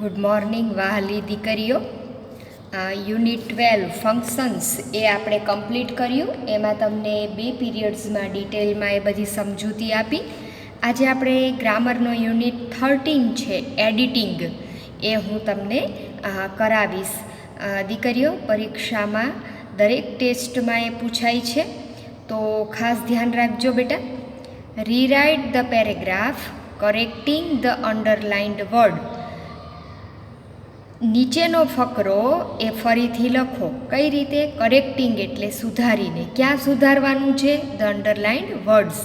Good morning વહાલી દીકરીઓ. Unit 12 functions એ આપણે complete કર્યું. એમાં તમને 2 પીરિયડ્સમાં ડિટેલમાં એ બધી સમજૂતી આપી. આજે આપણે ગ્રામરનો યુનિટ 13 છે એડિટિંગ, એ હું તમને કરાવીશ. દીકરીઓ, પરીક્ષામાં દરેક ટેસ્ટમાં એ પૂછાય છે, તો ખાસ ધ્યાન રાખજો બેટા. Rewrite the paragraph correcting the underlined word. નીચેનો ફકરો એ ફરીથી લખો. કઈ રીતે? કરેક્ટિંગ એટલે સુધારીને. ક્યાં સુધારવાનું છે? ધ અંડરલાઇન્ડ વર્ડ્સ,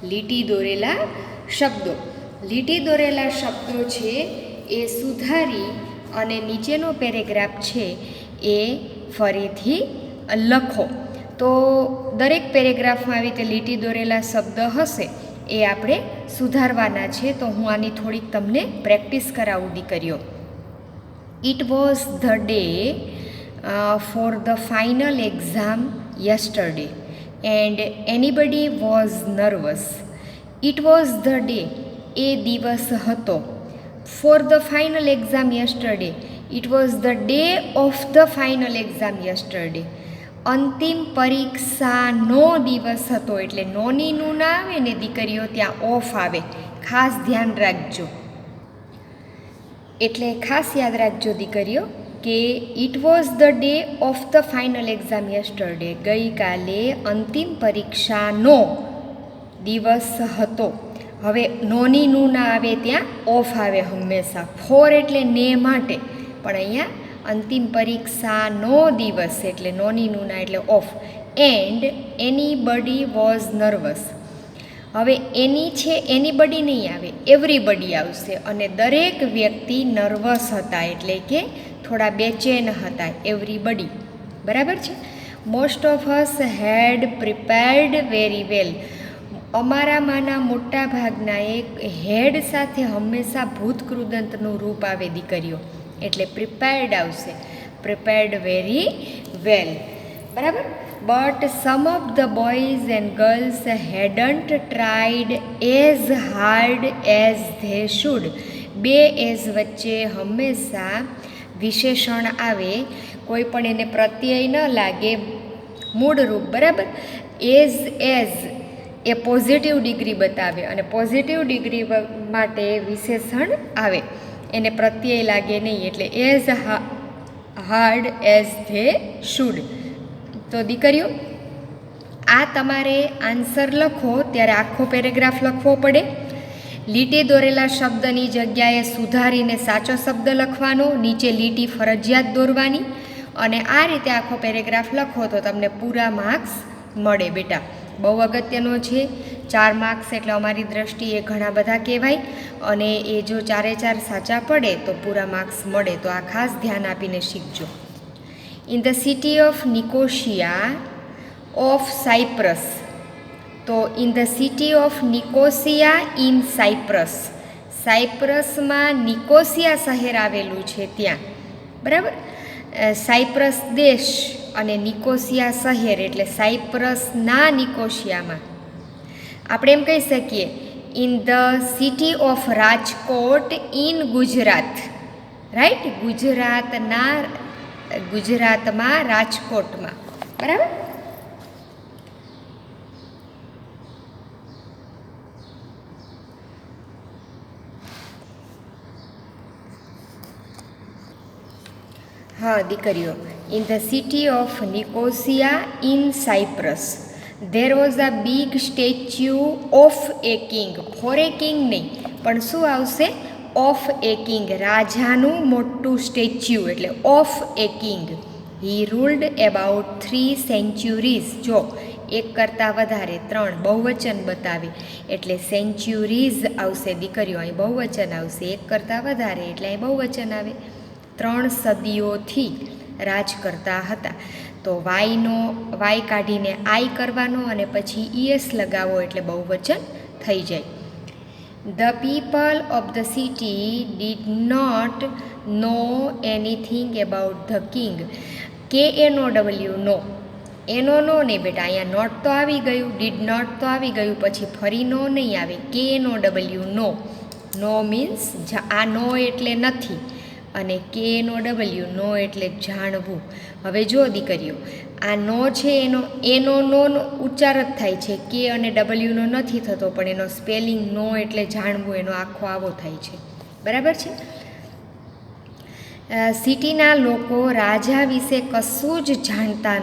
લીટી દોરેલા શબ્દો. લીટી દોરેલા શબ્દો છે એ સુધારી અને નીચેનો પેરેગ્રાફ છે એ ફરીથી લખો. તો દરેક પેરેગ્રાફમાં આવી રીતે લીટી દોરેલા શબ્દ હશે એ આપણે સુધારવાના છે. તો હું આની થોડીક તમને પ્રેક્ટિસ કરાવું દીકરીઓ. It was the day for the final exam yesterday and anybody was nervous. It was the day, એ દિવસ હતો. For the final exam yesterday, it was the day of the final exam yesterday. અંતિમ પરીક્ષાનો દિવસ હતો. એટલે નોની નું ના આવે ને દીકરીઓ, ત્યાં ઓફ આવે. ખાસ ધ્યાન રાખજો. એટલે ખાસ યાદ રાખજો દીકરીઓ કે it was the day of the final exam yesterday. ગઈકાલે અંતિમ પરીક્ષાનો દિવસ હતો. હવે નોની નું ના આવે, ત્યાં ઓફ આવે હંમેશા. ફોર એટલે ને માટે, પણ અહીંયા અંતિમ પરીક્ષાનો દિવસ એટલે નોની નું ના એટલે of. And anybody was nervous. હવે એની છે, એનીબડી નહીં આવે, એવરીબડી આવશે. અને દરેક વ્યક્તિ નર્વસ હતા, એટલે કે થોડા બેચેન હતા. એવરીબડી, બરાબર છે. Most of us had prepared very well. અમારામાંના મોટા ભાગના એક હેડ સાથે હંમેશા ભૂતકૃદંતનું રૂપ આવે દીકરીઓ, એટલે પ્રિપેર્ડ આવશે. પ્રિપેર્ડ વેરી વેલ, બરાબર. But some of the boys and girls hadn't tried as hard as they should. બે એઝ વચ્ચે હંમેશા વિશેષણ આવે, કોઈ પણ એને પ્રત્યય ન લાગે, મૂળરૂપ, બરાબર. એઝ એ પોઝિટિવ ડિગ્રી બતાવે, અને પોઝિટિવ ડિગ્રી માટે વિશેષણ આવે, એને પ્રત્યય લાગે નહીં. એટલે as hard as they should. તો દીકરીઓ, આ તમારે આન્સર લખો ત્યારે આખો પેરેગ્રાફ લખવો પડે. લીટી દોરેલા શબ્દની જગ્યાએ સુધારીને સાચો શબ્દ લખવાનો, નીચે લીટી ફરજિયાત દોરવાની, અને આ રીતે આખો પેરેગ્રાફ લખો તો તમને પૂરા માર્ક્સ મળે બેટા. બહુ અગત્યનો છે. 4 માર્ક્સ એટલે અમારી દ્રષ્ટિએ ઘણા બધા કહેવાય, અને એ જો 4 સાચા પડે તો પૂરા માર્ક્સ મળે. તો આ ખાસ ધ્યાન આપીને શીખજો. In the city of Nicosia of Cyprus. તો in the city of Nicosia in Cyprus. સાયપ્રસમાં Nicosia શહેર આવેલું છે ત્યાં, બરાબર. સાયપ્રસ દેશ અને નિકોસિયા શહેર, એટલે સાયપ્રસના નિકોસિયામાં. આપણે એમ કહી શકીએ in the city of Rajkot in Gujarat, right. ગુજરાતમાં રાજકોટમાં, બરાબર. હા દીકરીઓ, in the city of Nicosia in Cyprus there was a big statue of a king. For a king નહીં, પણ શું આવશે? Of a king. રાજાનું મોટું સ્ટેચ્યુ, એટલે of a king. He ruled about 3 centuries. જો એક કરતાં વધારે, 3 બહુવચન બતાવે એટલે સેન્ચુરીઝ આવશે દીકરીઓ. અહીં બહુવચન આવશે. એક કરતાં વધારે એટલે અહીં બહુવચન આવે. 3 સદીઓથી રાજ કરતા હતા. તો વાય કાઢીને આઈ કરવાનો, અને પછી ઈએસ લગાવો એટલે બહુવચન થઈ જાય. The people of the city did not know anything about the king. KNOW, નો. એનો નો નહીં બેટા, અહીંયા નોટ તો આવી ગયું, ડીડ નોટ તો આવી ગયું, પછી ફરી નો નહીં આવે. KNOW, નો. નો મીન્સ આ નો એટલે નથી, અને KNOW, નો એટલે જાણવું. હવે જો દીકરીઓ, આ નો છે એનો નો ઉચ્ચાર જ થાય છે, કે અને ડબલ્યુનો નથી થતો, પણ એનો સ્પેલિંગ નો એટલે જાણવું એનો આખો આવો થાય છે. બરાબર છે. સિટીના લોકો રાજા વિશે કશું જ જાણતા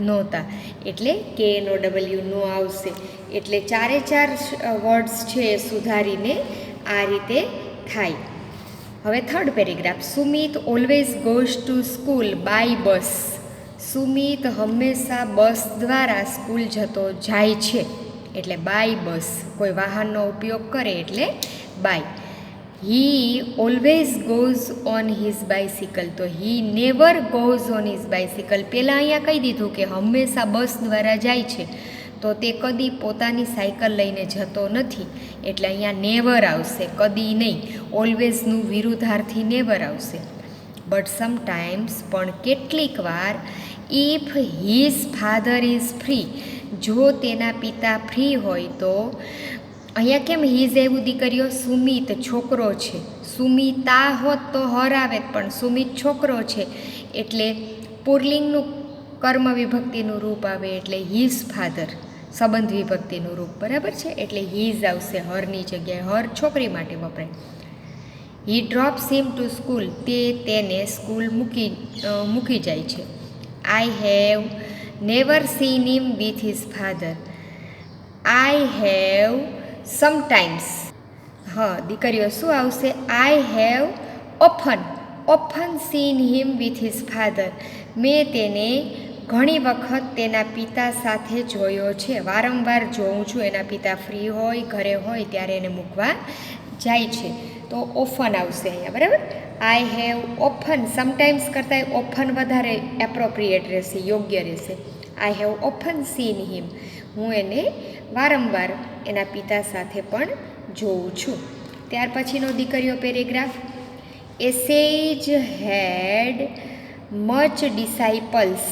નહોતા, એટલે KNOW નો આવશે. એટલે 4 વર્ડ્સ છે એ સુધારીને આ રીતે થાય. હવે third paragraph. Sumit always goes to school by bus. Sumit હંમેશા બસ દ્વારા સ્કૂલ જતો જાય છે, એટલે બાય બસ. કોઈ વાહનનો ઉપયોગ કરે એટલે by. He always goes on his bicycle. તો he never goes on his bicycle. પહેલાં અહીંયા કહી દીધું કે હંમેશા બસ દ્વારા જાય છે, તો તે કદી પોતાની સાયકલ લઈને જતો નથી, એટલે અહીંયા નેવર આવશે, કદી નહીં. ઓલવેઝનું વિરુદ્ધાર્થી નેવર આવશે. બટ સમટાઈમ્સ, પણ કેટલીક વાર, if his father is free, જો તેના પિતા ફ્રી હોય તો. અહીંયા કેમ હિઝ એવું દીકરીઓ? સુમિત છોકરો છે, સુમિતા હોત તો હર આવે, પણ સુમિત છોકરો છે એટલે પુરલિંગનું કર્મ વિભક્તિનું રૂપ આવે, એટલે હિઝ ફાધર સંબંધ વિભક્તિનું રૂપ. બરાબર છે. એટલે હિઝ આવશે હરની જગ્યાએ. હર છોકરી માટે વપરાય. હી ડ્રોપ્સ હિમ ટુ સ્કૂલ. તે તેને સ્કૂલ મૂકી જાય છે. I have never scene him with his father. I have sometimes. દીકરીઓ શું આવશે? I have often scene him with his father. મેં તેને ઘણી વખત તેના પિતા સાથે જોયો છે. વારંવાર જોઉં છું. એના પિતા ફ્રી હોય, ઘરે હોય ત્યારે એને મૂકવા જાય છે, તો ઓફન આવશે અહીંયા. બરાબર. I have often. સમટાઈમ્સ કરતાં ઓફન વધારે એપ્રોપ્રિએટ રહેશે, યોગ્ય રહેશે. આઈ હેવ ઓફન સીન હિમ. હું એને વારંવાર એના પિતા સાથે પણ જોઉં છું. ત્યાર પછીનો દીકરીઓ પેરેગ્રાફ. એ સેજ હેડ મચ ડિસાઇપલ્સ.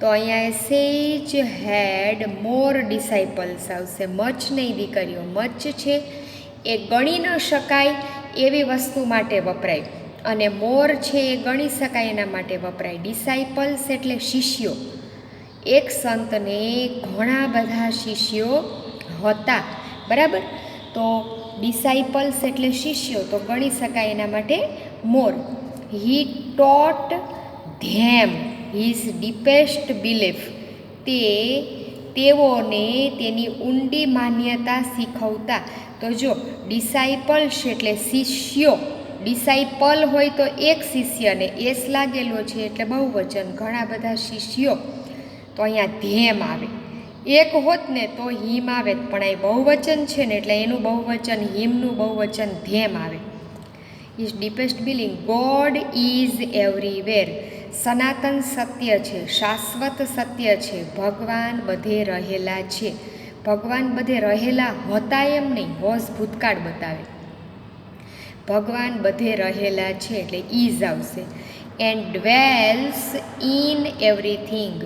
તો અહીંયા એ સેજ હેડ મોર ડિસાઇપલ્સ આવશે. મચ નહીં દીકરીઓ, મચ છે એ ગણી ન શકાય એવી વસ્તુ માટે વપરાય, અને મોર છે એ ગણી શકાય એના માટે વપરાય. ડિસાઇપલ્સ એટલે શિષ્યો. એક સંતને ઘણા બધા શિષ્યો હતા. બરાબર. તો ડિસાઇપલ્સ એટલે શિષ્યો, તો ગણી શકાય એના માટે મોર. હી ટોટ ધેમ હિઝ ડીપેસ્ટ બિલીફ. તેઓને તેની ઊંડી માન્યતા શીખવતા. તો જો ડિસાઇપલ્સ એટલે શિષ્યો, ડિસાઇપલ હોય તો એક શિષ્યને એસ લાગેલો છે એટલે બહુવચન, ઘણા બધા શિષ્યો, તો અહીંયા ધેમ આવે. એક હોત ને તો હિમ આવે, પણ અહીં બહુવચન છે ને એટલે એનું બહુવચન, હિમનું બહુવચન ધેમ આવે. Is deepest billing. God is everywhere. સનાતન સત્ય છે, શાશ્વત સત્ય છે. ભગવાન બધે રહેલા છે. ભગવાન બધે રહેલા હતા એમ નહીં, વોઝ ભૂતકાળ બતાવે. ભગવાન બધે રહેલા છે એટલે ઇઝ આવશે. And dwells in everything.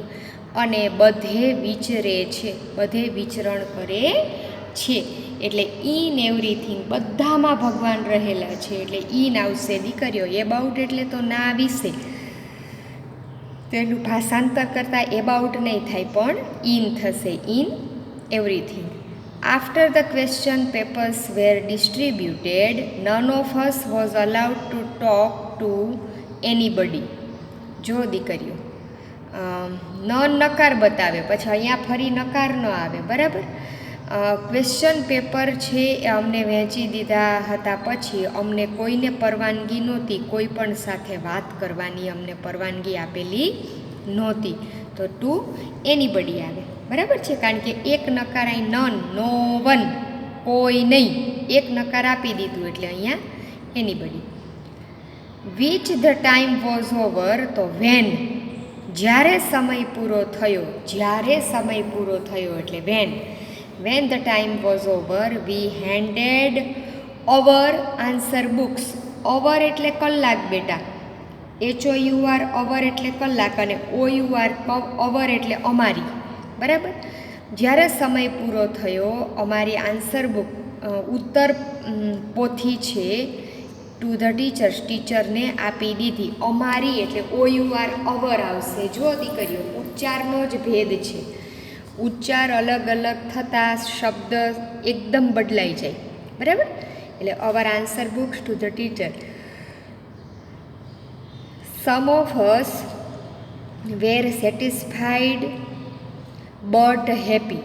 અને બધે વિચરે છે, બધે વિચરણ કરે છે, એટલે ઇન એવરીથિંગ, બધામાં ભગવાન રહેલા છે એટલે ઇન આવશે દીકરીઓ. એબાઉટ એટલે તો ના વિશે, તેનું ભાષાંતર કરતાં એબાઉટ નહીં થાય, પણ ઇન થશે. In everything. After the question papers were distributed, none of us was allowed to talk to anybody. જો દીકરીઓ, નકાર બતાવે, પછી અહીંયા ફરી નકાર ન આવે. બરાબર. ક્વેશ્ચન પેપર છે એ અમને વહેંચી દીધા હતા, પછી અમને કોઈને પરવાનગી નહોતી, કોઈ પણ સાથે વાત કરવાની અમને પરવાનગી આપેલી નહોતી. તો ટુ એનીબડી આવે. બરાબર છે. કારણ કે એક નકાર અહીં નન, નો વન, કોઈ નહીં, એક નકાર આપી દીધું એટલે અહીંયા anybody. Which the time was over. તો વેન, જ્યારે સમય પૂરો થયો, જ્યારે સમય પૂરો થયો એટલે when. When the time was over we handed our answer books. Our એટલે કલાક બેટા, HOUR અવર એટલે કલાક, અને OUR અવર એટલે અમારી. બરાબર. જ્યારે સમય પૂરો થયો, અમારી આન્સર બુક ઉત્તર પોથી છે, ટુ ધ ટીચર્સ, ટીચરને આપી દીધી. અમારી એટલે OUR અવર આવશે. જો દીકરીઓ ઉચ્ચારનો જ ભેદ છે. ઉચ્ચાર અલગ અલગ થતાં શબ્દ એકદમ બદલાઈ જાય, બરાબર. એટલે our answer books to the teacher. Some of us were satisfied but happy.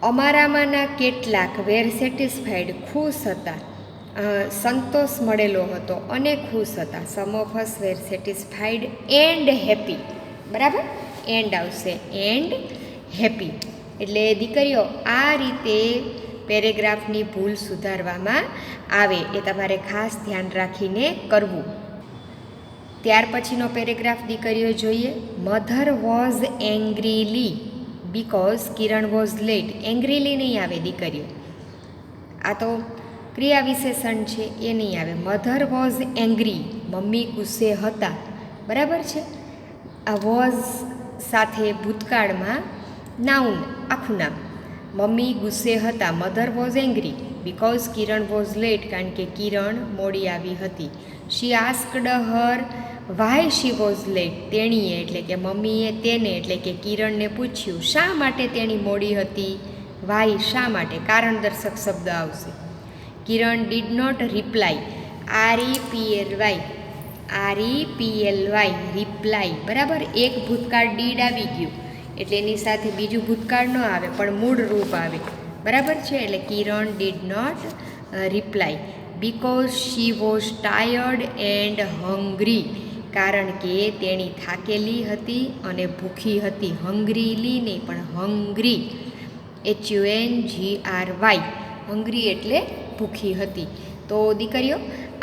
અમારામાંના કેટલાક વેર સેટિસ્ફાઈડ ખુશ હતા, સંતોષ મળેલો હતો અને ખુશ હતા. Some of us were satisfied and happy, બરાબર. એન્ડ આવશે, એન્ડ હેપી. એટલે દીકરીઓ આ રીતે પેરેગ્રાફની ભૂલ સુધારવામાં આવે એ તમારે ખાસ ધ્યાન રાખીને કરવું. ત્યાર પછીનો પેરેગ્રાફ દીકરીઓ જોઈએ. Mother was angrily because Kiran was late. Angrily નહીં આવે દીકરીઓ, આ તો ક્રિયા વિશેષણ છે, એ નહીં આવે. મધર વોઝ એંગ્રી, મમ્મી ગુસ્સે હતા, બરાબર છે. આ વોઝ સાથે ભૂતકાળમાં નાઉન, આખું નામ. મમ્મી ગુસ્સે હતા, mother was angry because Kiran was late, કારણ કે કિરણ મોડી આવી હતી. She asked her why she was late. તેણીએ એટલે કે મમ્મીએ તેને એટલે કે કિરણને પૂછ્યું શા માટે તેણી મોડી હતી. વાય શા માટે, કારણ દર્શક શબ્દ આવશે. Kiran did not reply, REPLY reply, બરાબર. એક ભૂતકાળ ડીડ આવી ગયું એટલે એની સાથે બીજું ભૂતકાળ ન આવે પણ મૂળ રૂપ આવે, બરાબર છે. એટલે Kiran did not reply because she was tired and hungry, કારણ કે તેણી થાકેલી હતી અને ભૂખી હતી. હંગ્રીલી નહીં પણ હંગ્રી, HUNGRY, હંગ્રી એટલે ભૂખી હતી. તો દીકરીઓ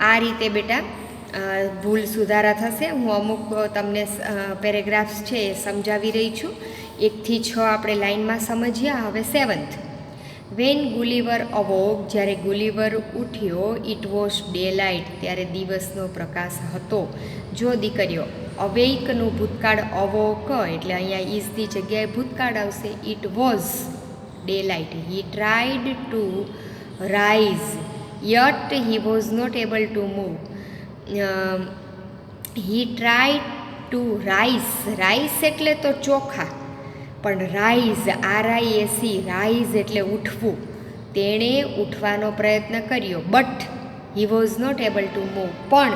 આ રીતે બેટા ભૂલ સુધારા થશે. હું અમુક તમને પેરેગ્રાફ્સ છે એ સમજાવી રહી છું. 1 થી 6 આપણે લાઇનમાં સમજ્યા. હવે 7th. વેન ગુલિવર અવોક, જ્યારે ગુલિવર ઉઠ્યો, ઇટ વોઝ ડે લાઇટ, ત્યારે દિવસનો પ્રકાશ હતો. જો દીકરીઓ અવેકનું ભૂતકાળ અવોક એટલે અહીંયા ઇઝની જગ્યાએ ભૂતકાળ આવશે. It was daylight. He tried to rise yet he was not able to move. He tried to rise, rise એટલે તો ચોખા, પણ રાઇઝ RISE, રાઇઝ એટલે ઉઠવું. તેણે ઉઠવાનો પ્રયત્ન કર્યો. But he was not able to move, પણ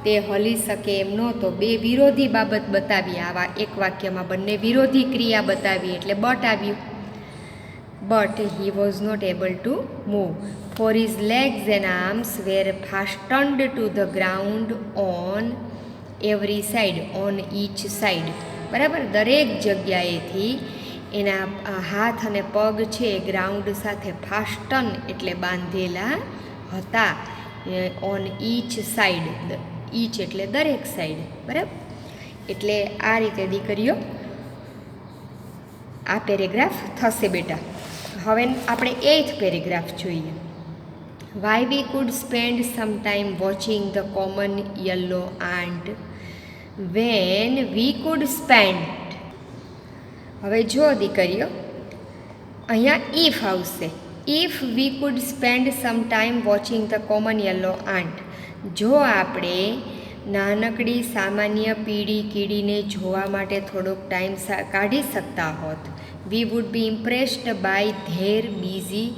તે હલી શકે એમ નહોતો. બે વિરોધી બાબત બતાવી. આવા એક વાક્યમાં બંને વિરોધી ક્રિયા બતાવી એટલે બટ આવ્યું. But he was not able to move. For his legs and arms were fastened to the ground on every side, on each side, બરાબર. દરેક જગ્યાએથી એના હાથ અને પગ છે ગ્રાઉન્ડ સાથે ફાસ્ટન એટલે બાંધેલા હતા. ઓન ઈચ સાઈડ, ઈચ એટલે દરેક સાઈડ, બરાબર. એટલે આ રીતે દીકરીઓ આ પેરેગ્રાફ થશે બેટા. હવે આપણે 8th પેરેગ્રાફ જોઈએ. Why we could spend some time watching the common yellow ant when we could spend. હવે જો દીકરીઓ અહીંયા ઇફ આવશે. If we could spend some time watching the common yellow ant. જો આપણે નાનકડી સામાન્ય પીળી કીડીને જોવા માટે થોડોક ટાઈમ કાઢી શકતા હોત, we would be impressed by their busy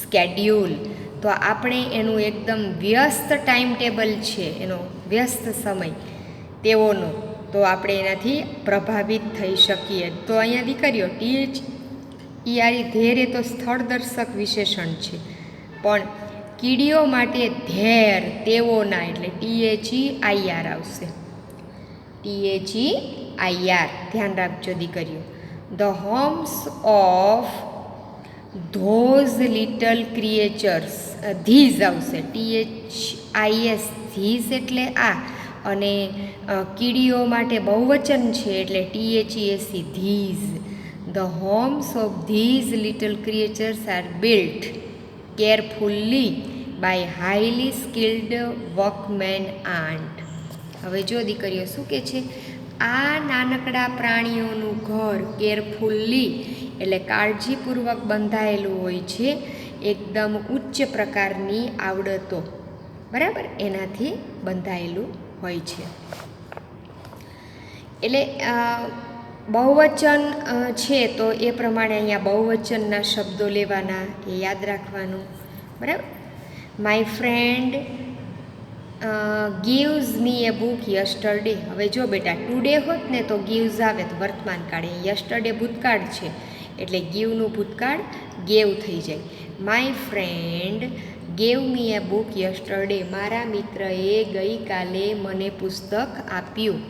schedule. તો આપણે એનું એકદમ વ્યસ્ત ટાઈમ ટેબલ છે, એનો વ્યસ્ત સમય તેઓનો, તો આપણે એનાથી પ્રભાવિત થઈ શકીએ. તો અહીંયા દીકરીઓ ધેર એ તો સ્થળ દર્શક વિશેષણ છે, પણ કીડીઓ માટે ધેર તેઓના એટલે THEIR આવશે. THEIR ધ્યાન રાખજો દીકરીઓ. The homes of those little creatures, these આવશે. THIS ધીઝ એટલે આ, અને કીડીઓ માટે બહુવચન છે એટલે THES these. The homes of these little creatures are built carefully by highly skilled workman ant. હવે જો દીકરીઓ શું કહે છે, આ નાનકડા પ્રાણીઓનું ઘર કેરફુલ્લી એટલે કાળજીપૂર્વક બંધાયેલું હોય છે, એકદમ ઉચ્ચ પ્રકારની આવડતો બરાબર, એનાથી બંધાયેલું હોય છે. એટલે બહુવચન છે તો એ પ્રમાણે અહીંયા બહુવચનના શબ્દો લેવાના, એ યાદ રાખવાનું. બરાબર. My friend gives me A book yesterday. હવે જો બેટા ટુડે હોત ને તો ગીવ્સ આવે તો વર્તમાન કાળ, યસ્ટરડે ભૂતકાળ છે એટલે ગીવનું ભૂતકાળ ગેવ થઈ જાય. My friend gave me A book yesterday. મારા મિત્રએ ગઈકાલે મને પુસ્તક આપ્યું.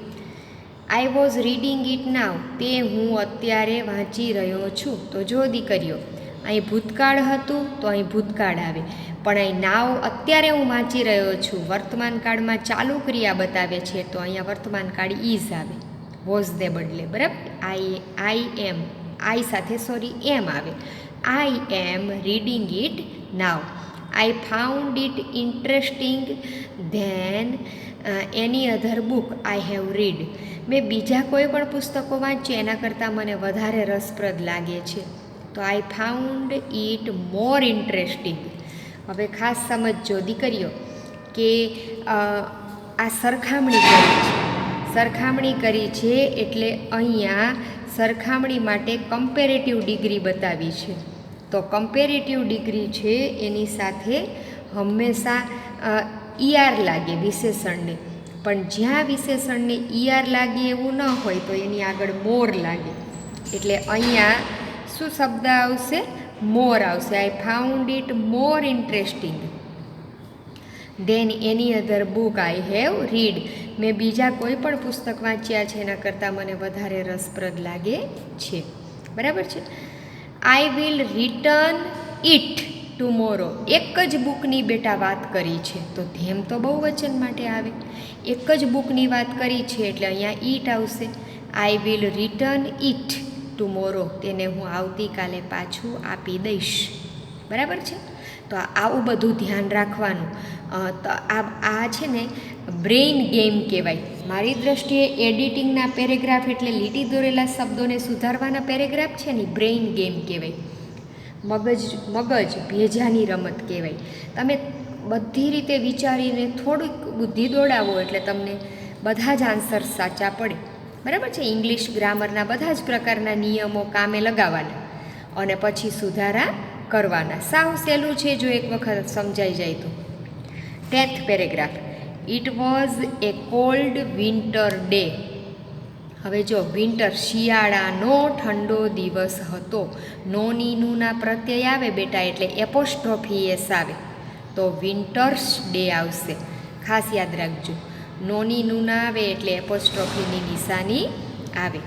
આઈ વોઝ રીડિંગ ઇટ નાવ. તે હું અત્યારે વાંચી રહ્યો છું. તો જો દીકરીઓ, અહીં ભૂતકાળ હતું તો અહીં ભૂતકાળ આવે, પણ અહીં નાવ અત્યારે હું વાંચી રહ્યો છું વર્તમાન કાળમાં ચાલુ ક્રિયા બતાવે છે તો અહીંયા વર્તમાન કાળ ઇઝ આવે, વોઝને બદલે. બરાબર. આઈ એમ, આઈ સાથે એમ આવે. I am reading it now. I found it interesting than any other book I have read. મેં બીજા કોઈ પણ પુસ્તકો વાંચ્યું એના કરતાં મને વધારે રસપ્રદ લાગે છે. તો આઈ ફાઉન્ડ ઇટ મોર ઇન્ટરેસ્ટિંગ. હવે ખાસ સમજજો દીકરીઓ કે આ સરખામણી કરી છે. સરખામણી કરી છે એટલે અહીંયા સરખામણી માટે કમ્પેરેટિવ ડિગ્રી બતાવી છે. તો કમ્પેરેટિવ ડિગ્રી છે એની સાથે હંમેશા ઈઆર લાગે વિશેષણને, પણ જ્યાં વિશેષણને ઈઆર લાગે એવું ન હોય તો એની આગળ મોર લાગે. એટલે અહીંયા શું શબ્દ આવશે? મોર આવશે. I found it more interesting than any other book I have read. મેં બીજા કોઈ પણ પુસ્તક વાંચ્યા છે એના કરતાં મને વધારે રસપ્રદ લાગે છે. બરાબર છે. I will return it tomorrow. એક જ બુકની બેટા વાત કરી છે તો ધેમ તો બહુવચન માટે આવે. એક જ બુકની વાત કરી છે એટલે અહીંયા ઈટ આવશે. I will return it tomorrow. તેને હું આવતીકાલે પાછું આપી દઈશ. બરાબર છે. તો આવું બધું ધ્યાન રાખવાનું. તો આ છે ને બ્રેઇન ગેમ કહેવાય. મારી દ્રષ્ટિએ એડિટિંગના પેરેગ્રાફ એટલે લીટી દોરેલા શબ્દોને સુધારવાના પેરેગ્રાફ છે ને બ્રેઇન ગેમ કહેવાય. મગજ ભેજાની રમત કહેવાય. તમે બધી રીતે વિચારીને થોડીક બુદ્ધિ દોડાવો એટલે તમને બધા જ આન્સર સાચા પડે. બરાબર છે. ઇંગ્લિશ ગ્રામરના બધા જ પ્રકારના નિયમો કામે લગાવવાના અને પછી સુધારા કરવાના. સાવ સહેલું છે જો એક વખત સમજાઈ જાય તો. 10th paragraph. It was A cold winter day. હવે જો વિન્ટર શિયાળાનો ઠંડો દિવસ હતો. નોની નુના પ્રત્યય આવે બેટા એટલે એપોસ્ટ્રોફી એસ આવે તો વિન્ટર્સ ડે આવશે. ખાસ યાદ રાખજો. નોની નુના આવે એટલે એપોસ્ટ્રોફીની નિશાની આવે.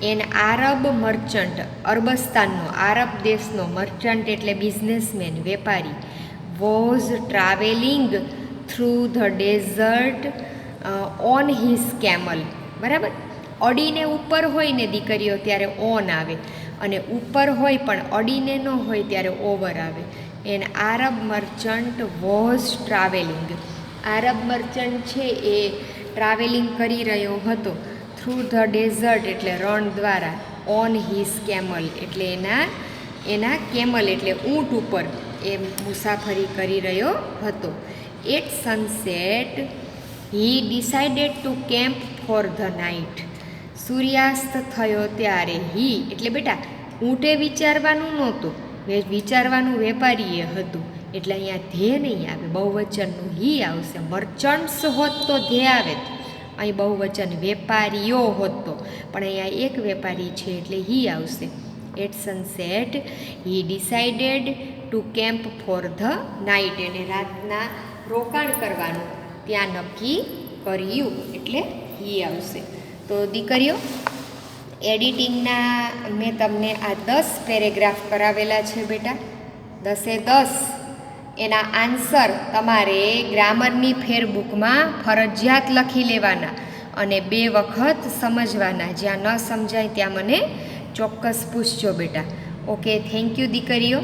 An Arab merchant. અરબસ્તાનનો આરબ દેશનો મર્ચન્ટ એટલે બિઝનેસમેન વેપારી. Was travelling through the desert on his camel. બરાબર. અડીને ઉપર હોય ને દીકરીઓ ત્યારે ઓન આવે અને ઉપર હોય પણ અડીને ન હોય ત્યારે ઓવર આવે. An Arab merchant was travelling. Arab merchant છે એ ટ્રાવેલિંગ કરી રહ્યો હતો થ્રુ ધ ડેઝર્ટ એટલે રણ દ્વારા. ઓન હિઝ કેમલ એટલે એના કેમલ એટલે ઊંટ ઉપર એ મુસાફરી કરી રહ્યો હતો. At sunset he decided to camp for the night. સૂર્યાસ્ત થયો ત્યારે હી એટલે બેટા ઊંટે વિચારવાનું નહોતું, વિચારવાનું વેપારીએ હતું એટલે અહીંયા ધ્યેય નહીં આવે, બહુવચનનું હી આવશે. મર્ચન્ટ્સ હોત તો ધ્યેય આવે. અહીં બહુવચન વેપારીઓ હોત તો, પણ અહીંયા એક વેપારી છે એટલે હી આવશે. At sunset he decided to camp for the night. એને રાતના રોકાણ કરવાનું ત્યાં નક્કી કર્યું એટલે હી આવશે. તો દીકરીઓ એડિટિંગના મેં તમને આ 10 પેરેગ્રાફ કરાવેલા છે બેટા. 10 એના આન્સર તમારે ગ્રામરની ફેરબુકમાં ફરજિયાત લખી લેવાના અને 2 વખત સમજવાના. જ્યાં ન સમજાય ત્યાં મને ચોક્કસ પૂછજો બેટા. ઓકે, થેન્ક યુ દીકરીઓ.